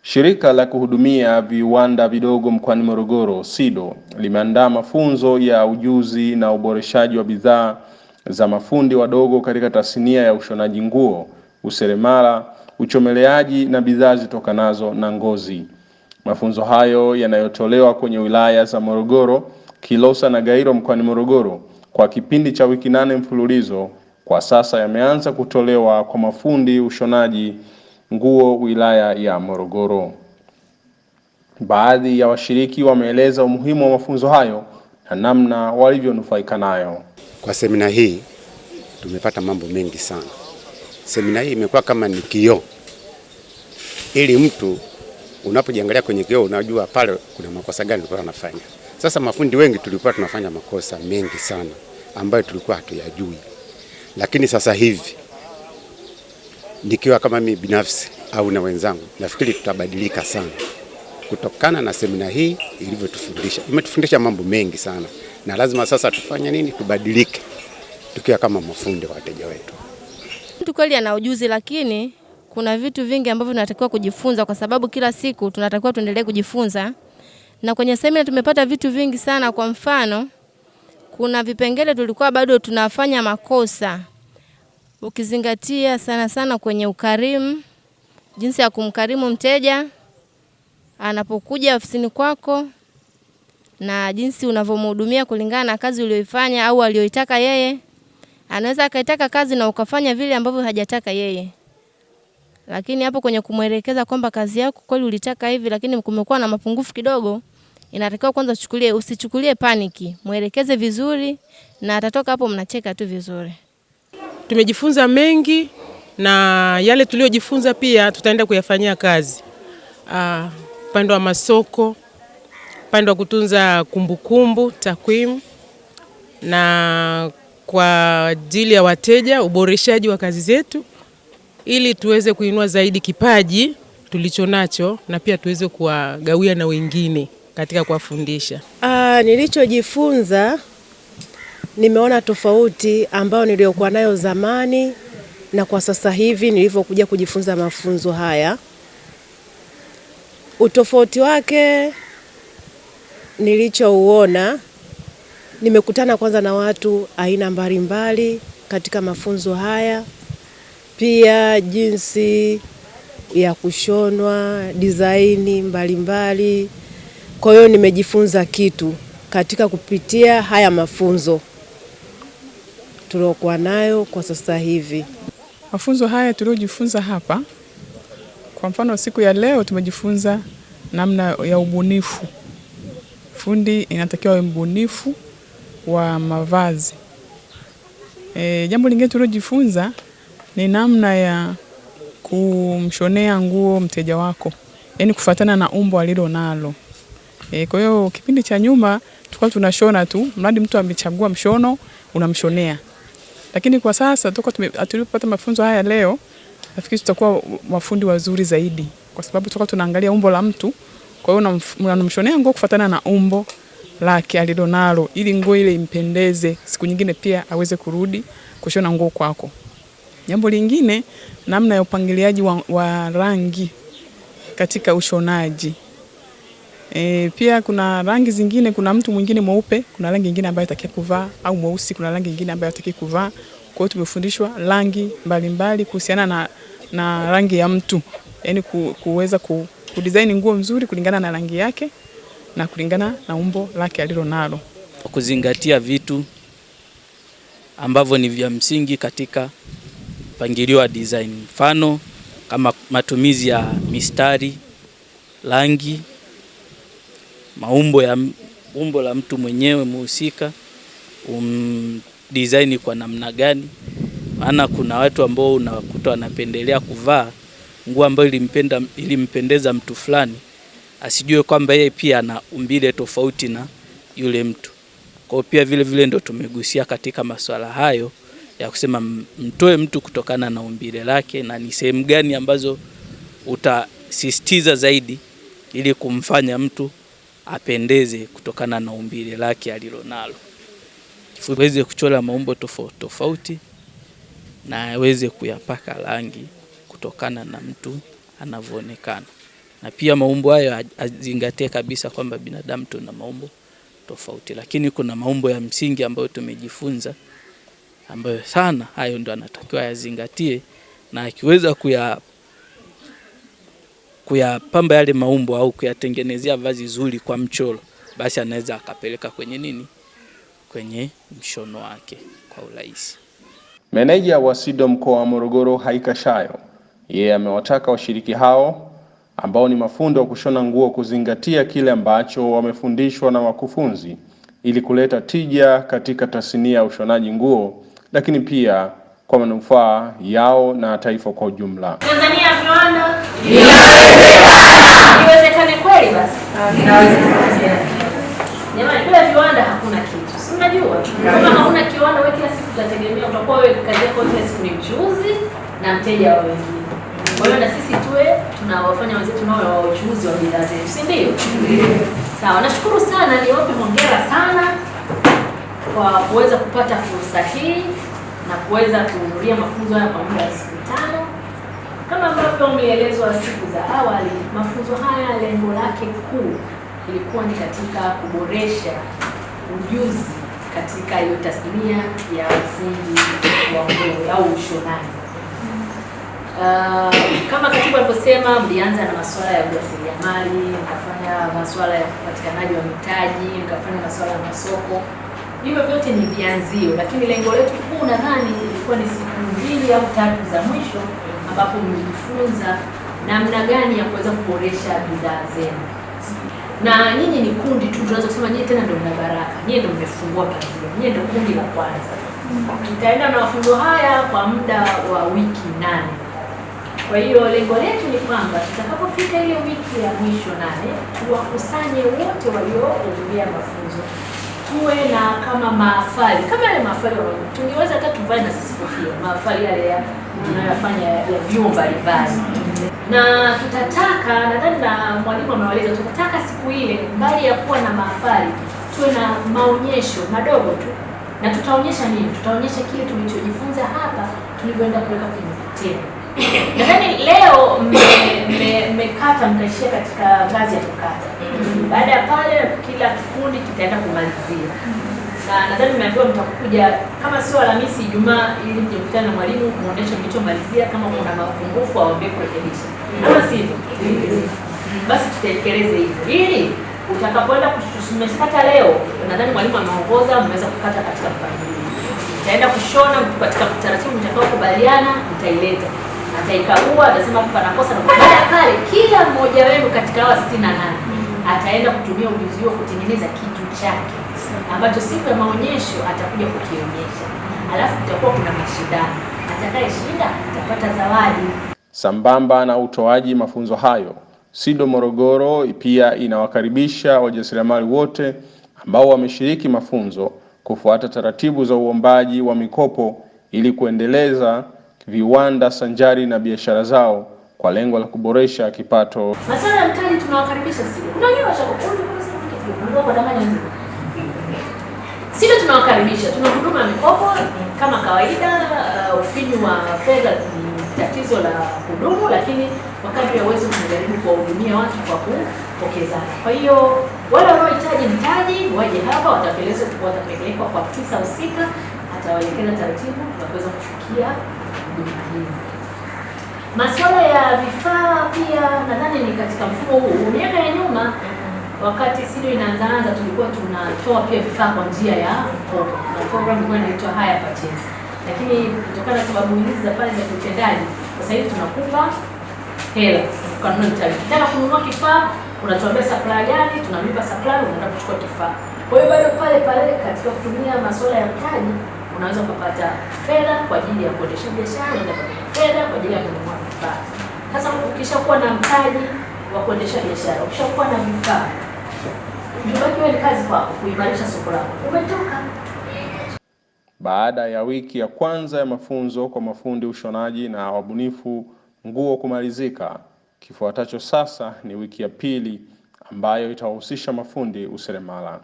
Shirika la kuhudumia viwanda vidogo mkoani Morogoro, SIDO, limeandaa mafunzo ya ujuzi na uboreshaji wa bidhaa za mafundi wadogo katika tasnia ya ushonaji nguo, uselemala, uchomeleaji na bidhaa zitokanazo na ngozi. Mafunzo hayo yanayotolewa kwenye wilaya za Morogoro, Kilosa na Gairo Mkoani Morogoro kwa kipindi cha wiki 8 mfululizo, kwa sasa yameanza kutolewa kwa mafundi ushonaji nguo wilaya ya Morogoro. Baadhi ya washiriki wameeleza umuhimu wa mafunzo hayo na namna walivyonufaika nayo. Kwa semina hii tumepata mambo mengi sana. Semina hii imekuwa kama ni kioo, ili mtu unapojiangalia kwenye kioo unajua pale kuna makosa gani tulikuwa tunafanya. Sasa mafundi wengi tulikuwa tunafanya makosa mengi sana ambayo tulikuwa hatuyajui, lakini sasa hivi nikiwa kama mimi binafsi au na wenzangu, nafikiri tutabadilika sana kutokana na semina hii ilivyotufundisha. Imetufundisha mambo mengi sana, na lazima sasa tufanye nini? Tubadilike tukiwa kama mafundi wa wateja wetu. Mtu kweli ana ujuzi, lakini kuna vitu vingi ambavyo tunatakiwa kujifunza, kwa sababu kila siku tunatakiwa tuendelee kujifunza. Na kwenye semina tumepata vitu vingi sana. Kwa mfano, kuna vipengele tulikuwa bado tunafanya makosa, ukizingatia sana sana kwenye ukarimu, jinsi ya kumkarimu mteja anapokuja ofisini kwako, na jinsi unavyomhudumia kulingana na kazi uliyoifanya au aliyoitaka yeye. Anaweza akaitaka kazi na ukafanya vile ambavyo hajataka yeye, lakini hapo kwenye kumwelekeza kwamba kazi yako kweli ulitaka hivi, lakini kumekuwa na mapungufu kidogo, inatakiwa kwanza usichukulie paniki, muelekeze vizuri na atatoka hapo mnacheka tu vizuri. Tumejifunza mengi, na yale tuliojifunza pia tutaenda kuyafanyia kazi. Upande wa masoko, upande wa kutunza kumbukumbu, takwimu, na kwa ajili ya wateja, uboreshaji wa kazi zetu ili tuweze kuinua zaidi kipaji tulichonacho, na pia tuweze kuwagawia na wengine katika kuwafundisha. Nilichojifunza, nimeona tofauti ambao niliokuwa nayo zamani na kwa sasa hivi nilivyokuja kujifunza mafunzo haya. Utofauti wake nilichouona, nimekutana kwanza na watu aina mbalimbali katika mafunzo haya, pia jinsi ya kushonwa, design mbalimbali. Kwa hiyo nimejifunza kitu katika kupitia haya mafunzo tuliokuwa nayo kwa sasa hivi. Mafunzo haya tuliojifunza hapa, kwa mfano siku ya leo tumejifunza namna ya ubunifu. Fundi inatakiwa awe mbunifu wa mavazi. Jambo lingine tuliojifunza ni namna ya kumshonea nguo mteja wako, yani kufuatana na umbo alilo nalo. Kwa hiyo kipindi cha nyuma tulikuwa tunashona tu, mradi mtu amechagua mshono unamshonea. Lakini kwa sasa tulipopata mafunzo haya leo, nafikiri tutakuwa mafundi wazuri zaidi, kwa sababu tutakuwa tunaangalia umbo la mtu. Kwa hiyo unamshonea nguo kufuatana na umbo lake alilonalo, ili nguo ile impendeze, siku nyingine pia aweze kurudi kushona nguo kwako. Jambo lingine, namna ya upangiliaji wa rangi katika ushonaji. Pia kuna rangi zingine, kuna mtu mwingine mweupe, kuna rangi nyingine ambayo hataki kuvaa, au mweusi kuna rangi nyingine ambayo hataki kuvaa. Kwa hiyo tumefundishwa rangi mbalimbali kuhusiana na rangi ya mtu, yani kuweza kudesign nguo nzuri kulingana na rangi yake na kulingana na umbo lake alilonalo. Kuzingatia vitu ambavyo ni vya msingi katika mpangilio wa design. Mfano kama matumizi ya mistari, rangi, umbo la mtu mwenyewe muhusika, design kwa namna gani. Maana kuna watu ambao unakuta wanapendelea kuvaa nguo ambayo ilimpendeza mtu fulani, asijue kwamba yeye pia ana umbile tofauti na yule mtu. Kwa hiyo pia vile ndo tumegusia katika masuala hayo ya kusema mtoe mtu kutokana na umbile lake, na ni sehemu gani ambazo utasisitiza zaidi ili kumfanya mtu apendeze kutokana na umbile lake alilonalo. Uweze kuchora maumbo tofauti na aweze kuyapaka rangi kutokana na mtu anavyoonekana. na pia maumbo hayo azingatie kabisa kwamba binadamu tuna maumbo tofauti, lakini kuna maumbo ya msingi ambayo tumejifunza, ambayo sana hayo ndio anatakiwa yazingatie, na akiweza kuyapamba yale maumbo au kuyatengenezea vazi zuri kwa mchoro, basi anaweza akapeleka kwenye mshono wake kwa urahisi. Meneja wa SIDO mkoa wa Morogoro Hayo, yeye amewataka washiriki hao ambao ni mafundi wa kushona nguo kuzingatia kile ambacho wamefundishwa na wakufunzi ili kuleta tija katika tasnia ya ushonaji nguo, lakini pia kwa manufaa yao na taifa kwa ujumla. Tanzania viwanda inawezekana kweli? Basi jamani, bila viwanda hakuna kitu. Si unajua kama hakuna kiwanda, wewe kila siku utategemea, utakuwa wewe kazi yako kila siku ni mchuuzi na mteja wa wengine. Kwa hiyo na sisi tuwe tunawafanya wenzetu nao wa uchuuzi wa bidhaa zetu, si ndio? Sawa, nashukuru sana, niwape hongera sana kwa kuweza kupata fursa hii na kuweza kuhudhuria mafunzo haya kwa muda wa siku 5. Kama ambavyo mlielezwa siku za awali, mafunzo haya lengo lake kuu ilikuwa ni katika kuboresha ujuzi katika hiyo tasnia ya ufundi wa nguo au ushonaji. Kama katibu alivyosema, mlianza na masuala ya wajasiliamli, mkafanya masuala ya upatikanaji wa mitaji, mkafanya masuala ya masoko. Hivyo vyote ni vianzio, lakini lengo letu kuu nadhani ilikuwa ni siku 2 au 3 za mwisho ambapo mlijifunza namna gani ya kuweza kuboresha bidhaa zenu. Na nyinyi ni kundi tu, tunaweza kusema nyinyi tena ndio mna baraka. Nyinyi ndio mmefungua pazia. Nyinyi ndio kundi la kwanza. Tutaenda na mafunzo haya kwa muda wa wiki 8. Kwa hiyo lengo letu ni kwamba tutakapofika ile wiki ya mwisho 8, tuwakusanye wote waliohudhuria mafunzo. Tuwe na kama mahafali, kama yale mahafali tungeweza hata tuvae na sisi kofia, mahafali yale tunayofanya ya vyuma mbalimbali. Na tutataka, nadhani na mwalimu amewaeleza, tutataka siku ile mbali ya kuwa na mahafali tuwe na maonyesho madogo tu. Na tutaonyesha nini? Tutaonyesha kile tulichojifunza hapa tulivyoenda kuweka kwenye vitendo. Nadhani leo mmekata mkaishia katika ngazi ya kukata. Baada ya pale kila kikundi kitaenda kumalizia. Na nadhani mmeambiwa mtakuja kama sio Alhamisi, Ijumaa, ili mkutane na mwalimu muoneshe mlichomalizia, kama kuna mapungufu aombe kurekebisha. Kama sivyo, basi tutatekeleza hivyo. Ili utakapoenda kushumeshikata leo, nadhani mwalimu ameongoza, mmeweza kukata katika mpangilio. Mtaenda kushona katika taratibu mtakao kubaliana, mtaileta. Ataikagua, atasema pana kosa, na baada ya pale kila mmoja wenu katika hawa 68 ataenda kutumia ujuzi huo kutengeneza kitu chake ambacho siku ya maonyesho atakuja kukionyesha. Alafu kutakuwa kuna mashindano. Atakayeshinda atapata zawadi. Sambamba na utoaji mafunzo hayo, SIDO Morogoro pia inawakaribisha wajasiriamali wote ambao wameshiriki mafunzo kufuata taratibu za uombaji wa mikopo ili kuendeleza viwanda sanjari na biashara zao kwa lengo la kuboresha kipato. Masuala ya mtaji tunawakaribisha SIDO. Unajua washakufunza kwa damani nzima. SIDO tunawakaribisha. Tuna huduma ya mikopo kama kawaida. Ufinyu wa fedha ni tatizo la kudumu, lakini wakati ya uwezo tunajaribu kuwahudumia watu kwa kupokezana. Kwa hiyo wale wanaohitaji mtaji waje hapa, watapelekwa kwa afisa husika, atawaelekeza taratibu za kuweza kufikia huduma hii. Masuala ya vifaa pia nadhani ni katika mfumo huu. Miaka ya nyuma wakati SIDO inaanza tulikuwa tunatoa pia vifaa kwa njia ya mkopo. Na program ilikuwa inaitwa haya purchase. Lakini kutokana na sababu hizi za pale za utendaji, sasa hivi tunakupa hela kanuni mtaji. Ukitaka kununua kifaa, unatuambia supplier gani, tunamlipa supplier, unaenda kuchukua kifaa. Kwa hiyo bado pale katika kutumia masuala ya mtaji, unaweza kupata fedha kwa ajili ya kuendesha biashara, unaweza kupata fedha kwa ajili ya kununua vifaa. Sasa ukishakuwa na mtaji wa kuendesha biashara, ukishakuwa na vifaa, ndio ni kazi kwako kuimarisha soko lako. Umetoka. Baada ya wiki ya kwanza ya mafunzo kwa mafundi ushonaji na wabunifu nguo kumalizika, kifuatacho sasa ni wiki ya pili ambayo itawahusisha mafundi uselemala.